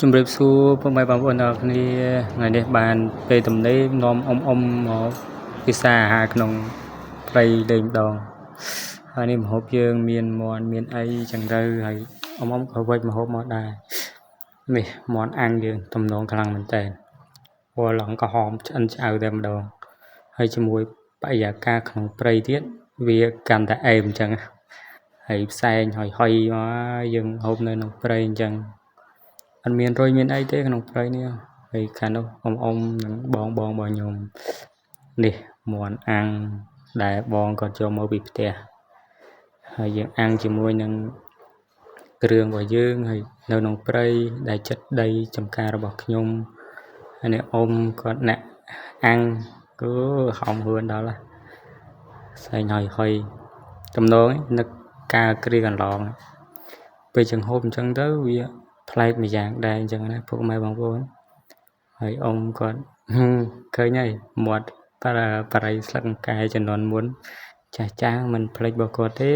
ជំរាបសួរពុកម៉ែបងប្អូនទាំងអស់គ្នាថ្ងៃនេះបានពេលទំនេរនាំអ៊ំមកពិសាអាហារក្នុងព្រៃលេងម្ដងហើយនេះម្ហូបយើងមានមាន់មានអីចឹងទៅហើយអ៊ំក៏វិចម្ហូបមកដែរនេះមាន់អាំងយើងទំនងខ្លាំងមែនតើពណ៌ឡងក្រហមឆ្អិនឆ្អៅតែម្ដងហើយជាមួយបរិយាកាសក្នុងព្រៃទៀតវាកាន់តែអែមចឹងហើយផ្សែងហុយមកយើងហូបនៅក្នុងព្រៃអញ្ចឹងអត់មានរុយមានអីទេក្នុងព្រៃនេះហើយខាងនោះអ៊ំនិងបងរបស់ខ្ញុំនេះមាន់អាំងដែលបងគាត់យកមកពីផ្ទះហើយយើងអាំងជាមួយនឹងគ្រឿងរបស់យើងហើយនៅក្នុងព្រៃដែលចិត្តដីចំការរបស់ខ្ញុំហើយនេះអ៊ំគាត់អ្នកអាំងគឺហោមហឿនដល់ផ្សែងហុយទំនងនឹកការគ្រាកន្លងពេលចង្ហូបអញ្ចឹងទៅវាប្លែកម្យ៉ាងដែរអញ្ចឹងណាពុកម៉ែបងប្អូនហើយអ៊ំគាត់ឃើញហើយមាត់បរិយស្លឹកកែចំនួនមុនចាស់មិនភ្លេចរបស់គាត់ទេ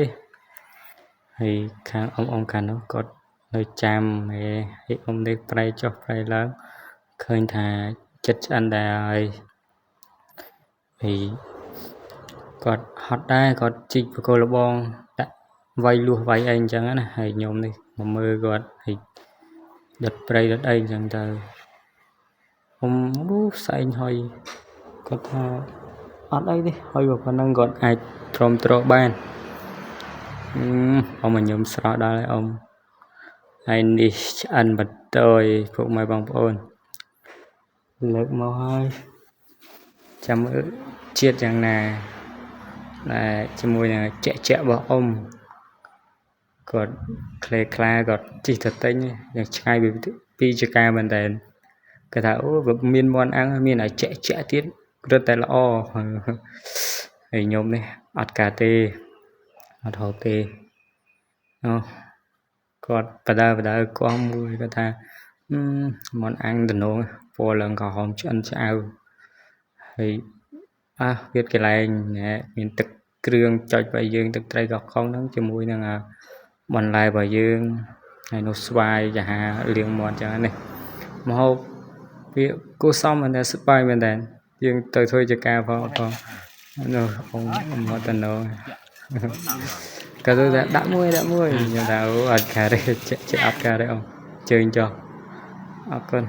ហើយខាងអ៊ំខាងនោះគាត់នៅចាំហើយអ៊ំនេះប្រែចុះប្រែឡើងឃើញថាចិត្តឆ្អិនដែរហើយគាត់ហត់ដែរគាត់ជីកបកគោលលបងដាក់វាយលួសវាយអីអញ្ចឹងណាហើយខ្ញុំនេះមកមើលគាត់ហើយដុតព្រៃដុតអីអញ្ចឹងទៅផ្សែងហុយគាត់ថាអត់អីទេហុយប៉ុណ្ណឹងគាត់អាចទ្រាំទ្របានអ៊ំមកខ្ញុំស្រស់ដល់ហើយអ៊ំហើយនេះឆ្អិនបតយពុកម៉ែបងប្អូនលើកមកហើយចាំមើលជាតិយ៉ាងណាដែលជាមួយនឹងជាក់របស់អ៊ំគាត់ខ្លេខ្លាគាត់ជីកទៅទិញយ៉ាងឆ្ងាយពីចកាមែនតើគាត់ថាអូវាមានមាន់អាំងមានអាជាក់ទៀតរឹតតែល្អហើយខ្ញុំនេះអត់ការទេអត់ហូបទេគាត់បដើកោះមួយគាត់ថាមាន់អាំងតំណងពណ៌ឡើងក្រហមឆ្អិនឆ្អៅហើយវាកន្លែងមានទឹកគ្រឿងចុចរបស់យើងទឹកត្រីកោះខុងហ្នឹងជាមួយនឹងបន្លែរបស់យើងហើយនោះស្វាយចាហាលាងមាត់ចឹងនេះម្ហូបវាគួរសមមែនតែស្បាយមែនតែយើងទៅធ្វើជាការផងនោះអ៊ំមកតំណងក៏ទៅដាក់មួយខ្ញុំថាអូអត់ការទេជាអត់ការទេអ៊ំជើញចុះអរគុណ